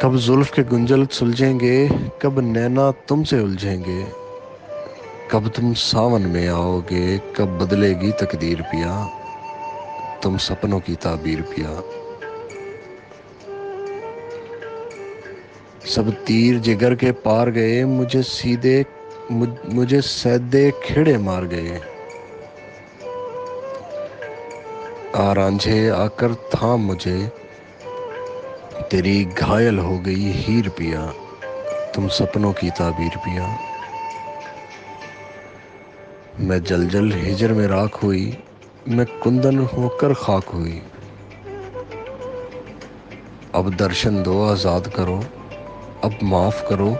کب زلف کے گنجل سلجھیں گے، کب نینا تم سے الجھیں گے، کب تم ساون میں آؤ گے، کب بدلے گی تقدیر پیا، تم سپنوں کی تعبیر پیا۔ سب تیر جگر کے پار گئے، مجھے سیدے کھیڑے مار گئے، آ رانجھے آ کر تھام مجھے، تیری گھائل ہو گئی ہیر پیا، تم سپنوں کی تعبیر پیا۔ میں جل جل ہجر میں راکھ ہوئی، میں کندن ہو کر خاک ہوئی، اب درشن دو آزاد کرو، اب معاف کرو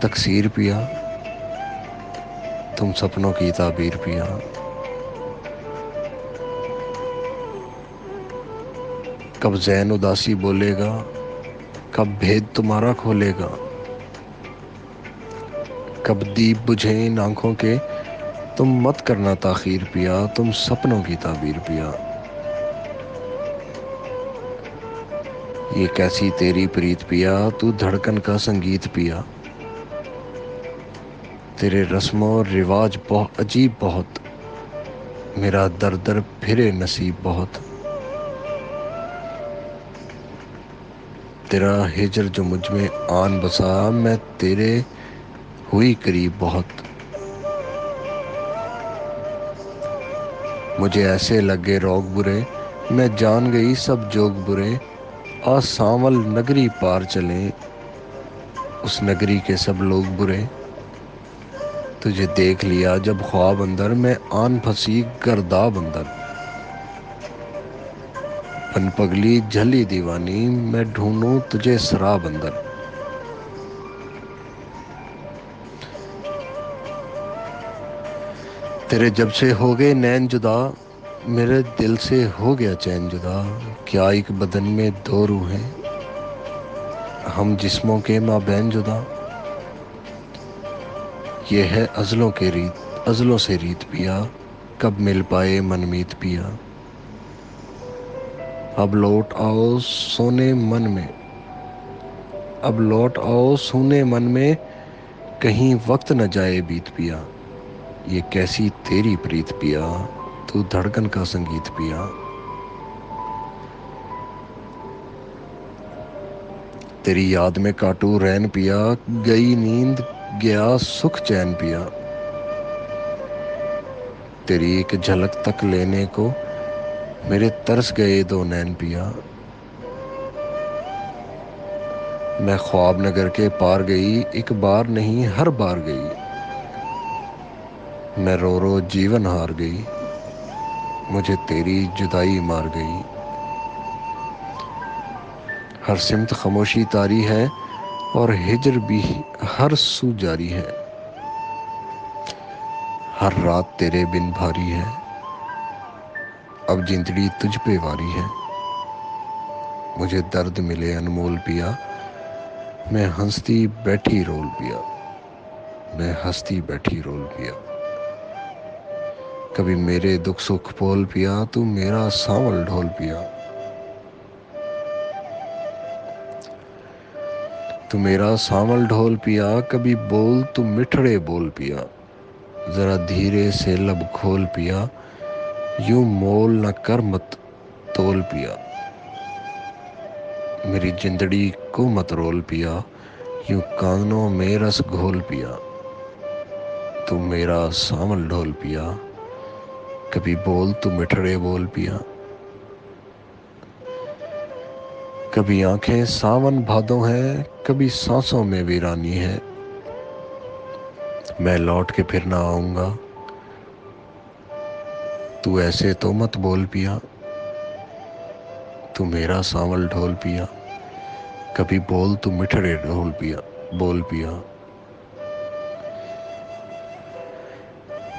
تقصیر پیا، تم سپنوں کی تعبیر پیا۔ کب ذہن اداسی بولے گا، کب بھید تمہارا کھولے گا، کب دیپ بجھیں ان آنکھوں کے، تم مت کرنا تاخیر پیا، تم سپنوں کی تعبیر پیا۔ یہ کیسی تیری پریت پیا، تو دھڑکن کا سنگیت پیا، تیرے رسم و رواج عجیب بہت، میرا در در پھرے نصیب بہت، تیرا ہجر جو مجھ میں آن بسا، میں تیرے ہوئی قریب بہت، مجھے ایسے لگے روگ برے، میں جان گئی سب جوگ برے، آ سانول نگری پار چلیں، اس نگری کے سب لوگ برے، تجھے دیکھ لیا جب خواب اندر، میں آن پھنسی گرداب اندر، پن پگلی جھلی دیوانی، میں ڈھونڈوں تجھے سراب اندر، تیرے جب سے ہو گئے نین جدا، میرے دل سے ہو گیا چین جدا، کیا ایک بدن میں دو روحیں، ہم جسموں کے مابین جدا، یہ ہے ازلوں سے ریت پیا، کب مل پائے من میت پیا، اب لوٹ آؤ سونے من میں، اب لوٹ آؤ سونے من میں، کہیں وقت نہ جائے بیت پیا، یہ کیسی تیری پریت پیا، تو دھڑکن کا سنگیت پیا، تیری یاد میں کاٹو رین پیا، گئی نیند گیا سکھ چین پیا، تیری ایک جھلک تک لینے کو، میرے ترس گئے دو نین پیا، میں خواب نگر کے پار گئی، ایک بار نہیں ہر بار گئی، میں رو رو جیون ہار گئی، مجھے تیری جدائی مار گئی، ہر سمت خاموشی طاری ہے، اور ہجر بھی ہر سو جاری ہے، ہر رات تیرے بن بھاری ہے، اب جندڑی تجھ پہ واری ہے، مجھے درد ملے انمول پیا، میں ہنستی بیٹھی رول پیا، میں ہنستی بیٹھی رول پیا، کبھی میرے دکھ سکھ بول پیا، تو میرا سانول ڈھول پیا، تو میرا سانول ڈھول پیا، کبھی بول تو مٹھڑے بول پیا، ذرا دھیرے سے لب کھول پیا، یوں مول نہ کر مت تول پیا، میری جندڑی کو مت رول پیا، یوں کانوں میں رس گھول پیا، تو میرا سانول ڈھول پیا، کبھی بول تو مٹھڑے بول پیا، کبھی آنکھیں ساون بھادوں ہیں، کبھی سانسوں میں ویرانی ہے، میں لوٹ کے پھر نہ آؤں گا، تو ایسے تو مت بول پیا، تو میرا سانول ڈھول پیا، کبھی بول تو مٹھڑے ڈھول پیا بول پیا،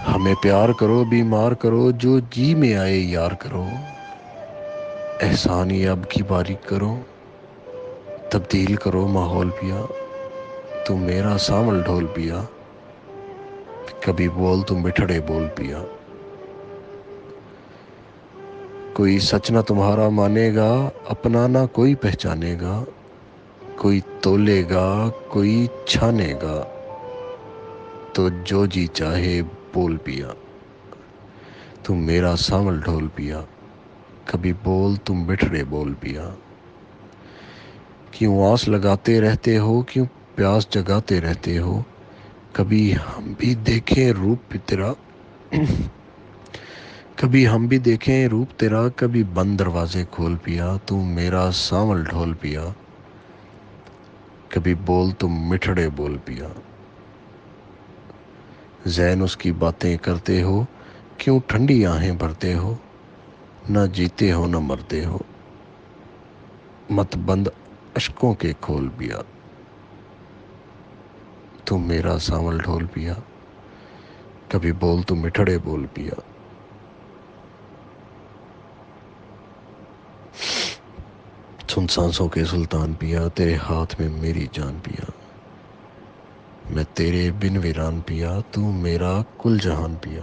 ہمیں پیار کرو بیمار کرو، جو جی میں آئے یار کرو، احسان یہ اب کی باری کرو، تبدیل کرو ماحول پیا، تو میرا سانول ڈھول پیا، کبھی بول تو مٹھڑے بول پیا، کوئی سچ نہ تمہارا مانے گا، اپنا نہ کوئی پہچانے گا، کوئی تولے گا کوئی چھانے گا، تو جو جی چاہے بول پیا، تو میرا سانول ڈھول پیا، کبھی بول تم بٹھڑے بول پیا۔ کیوں آس لگاتے رہتے ہو، کیوں پیاس جگاتے رہتے ہو، کبھی ہم بھی دیکھیں روپ تیرا، کبھی ہم بھی دیکھیں روپ تیرا، کبھی بند دروازے کھول پیا، تو میرا سانول ڈھول پیا، کبھی بول تم مٹھڑے بول پیا۔ زین اس کی باتیں کرتے ہو، کیوں ٹھنڈی آہیں بھرتے ہو، نہ جیتے ہو نہ مرتے ہو، مت بند اشکوں کے کھول پیا، تم میرا سانول ڈھول پیا، کبھی بول تم مٹھڑے بول پیا۔ سن سانسوں کے سلطان پیا، تیرے ہاتھ میں میری جان پیا، میں تیرے بن ویران پیا، تو میرا کل جہان پیا۔